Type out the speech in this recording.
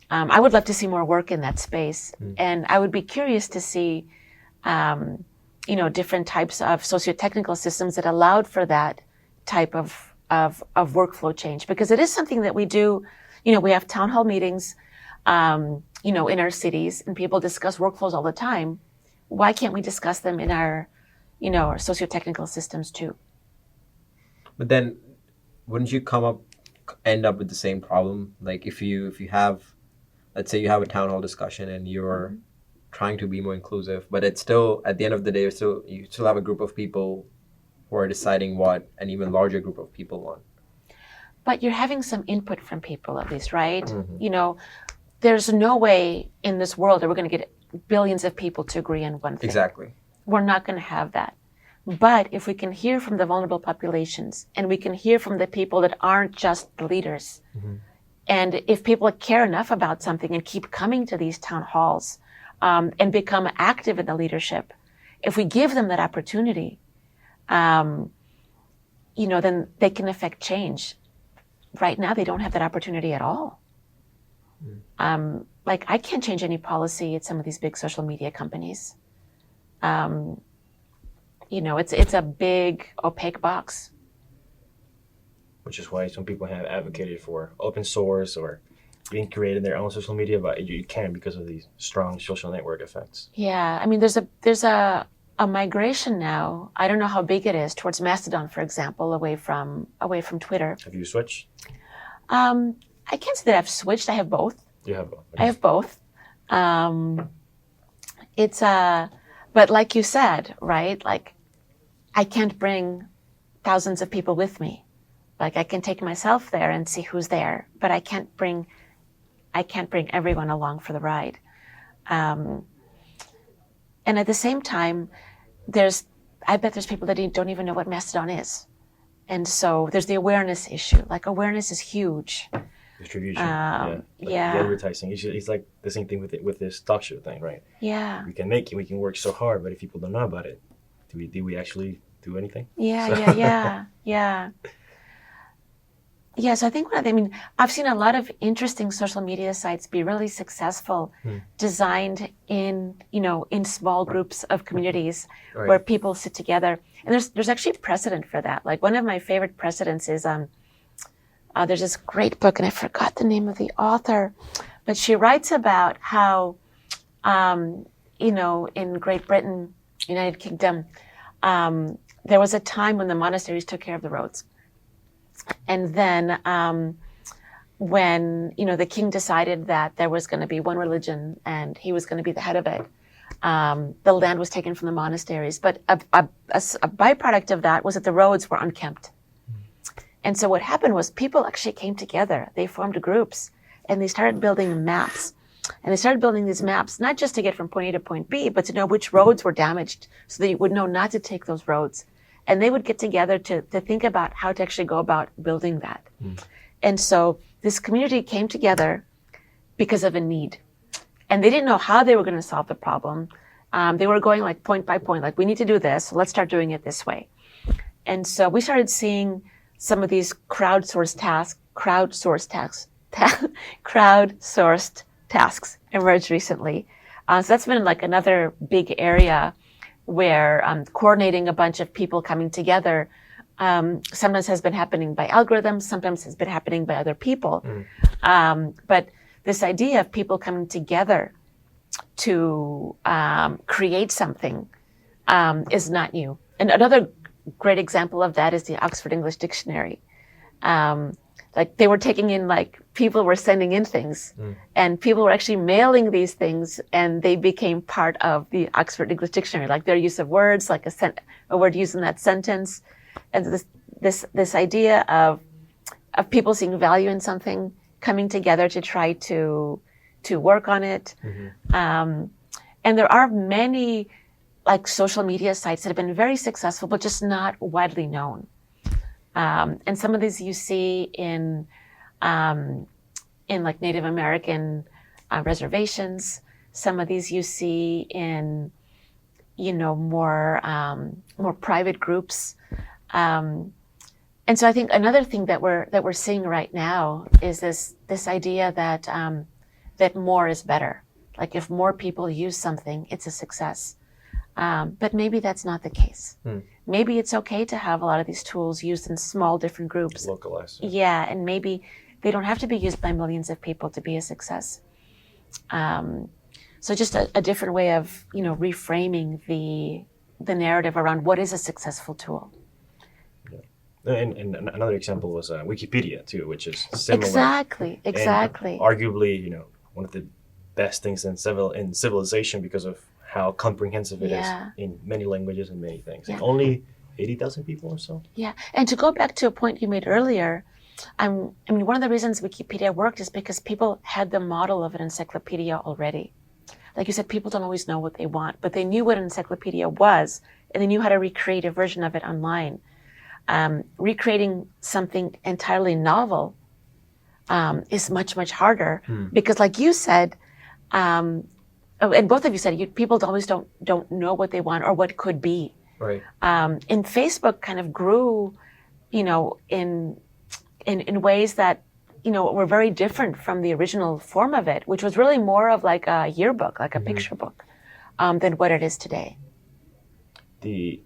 I would love to see more work in that space. And I would be curious to see, different types of socio-technical systems that allowed for that type of workflow change, because it is something that we do. We have town hall meetings, in our cities, and people discuss workflows all the time. Why can't we discuss them in our socio-technical systems too? But then, wouldn't you end up with the same problem? Like if you have, let's say you have a town hall discussion and you're trying to be more inclusive, but it's still, at the end of the day, you still have a group of people who are deciding what an even larger group of people want. But you're having some input from people at least, right? Mm-hmm. There's no way in this world that we're going to get billions of people to agree on one thing. Exactly. We're not going to have that. But if we can hear from the vulnerable populations, and we can hear from the people that aren't just the leaders, and if people care enough about something and keep coming to these town halls and become active in the leadership, if we give them that opportunity, then they can affect change. Right now, they don't have that opportunity at all. I can't change any policy at some of these big social media companies. It's a big opaque box. Which is why some people have advocated for open source or being created their own social media, but you can because of these strong social network effects. Yeah, there's a migration now. I don't know how big it is towards Mastodon, for example, away from Twitter. Have you switched? I can't say that I've switched. I have both. You have both. I have both. But like you said, right? Like, I can't bring thousands of people with me. Like, I can take myself there and see who's there, but I can't bring everyone along for the ride. And at the same time, I bet there's people that don't even know what Mastodon is. And so there's the awareness issue. Like, awareness is huge. Distribution. The advertising. It's like the same thing with this talk show thing, right? Yeah. We can make it. We can work so hard, but if people don't know about it, do we actually do anything? Yeah. Yeah, so I think I've seen a lot of interesting social media sites be really successful, designed in small groups of communities where people sit together. And there's actually precedent for that. Like, one of my favorite precedents is there's this great book, and I forgot the name of the author, but she writes about how, in Great Britain, United Kingdom, there was a time when the monasteries took care of the roads. And then when, the king decided that there was going to be one religion and he was going to be the head of it, the land was taken from the monasteries. But a byproduct of that was that the roads were unkempt. And so what happened was people actually came together. They formed groups and they started building maps. And they started building these maps, not just to get from point A to point B, but to know which roads were damaged so that you would know not to take those roads. And they would get together to think about how to actually go about building that. And so this community came together because of a need. And they didn't know how they were going to solve the problem. They were going like point by point, like, we need to do this, so let's start doing it this way. And so we started seeing some of these crowdsourced tasks emerge recently. So that's been like another big area where coordinating a bunch of people coming together sometimes has been happening by algorithms, sometimes has been happening by other people. But this idea of people coming together to create something is not new. And another great example of that is the Oxford English Dictionary. Like, they were taking in, like, people were sending in things, and people were actually mailing these things, and they became part of the Oxford English Dictionary, like their use of words, like a word used in that sentence, and this idea of people seeing value in something, coming together to try to work on it. And there are many, like, social media sites that have been very successful, but just not widely known. And some of these you see in like Native American reservations. Some of these you see in, more private groups. And so I think another thing that we're seeing right now is this idea that that more is better. Like if more people use something, it's a success. But maybe that's not the case. Maybe it's okay to have a lot of these tools used in small different groups. Localized. Yeah, and maybe they don't have to be used by millions of people to be a success. So just a different way of, reframing the narrative around what is a successful tool. Yeah. And another example was Wikipedia too, which is similar. Exactly. And arguably, one of the best things in civilization because of how comprehensive it is in many languages and many things. Yeah. And only 80,000 people or so. Yeah, and to go back to a point you made earlier, one of the reasons Wikipedia worked is because people had the model of an encyclopedia already. Like you said, people don't always know what they want, but they knew what an encyclopedia was, and they knew how to recreate a version of it online. Recreating something entirely novel is much, much harder because, like you said, and both of you said, people always don't know what they want or what could be. Right. And Facebook kind of grew, in ways that, were very different from the original form of it, which was really more of like a yearbook, like a picture book, than what it is today. The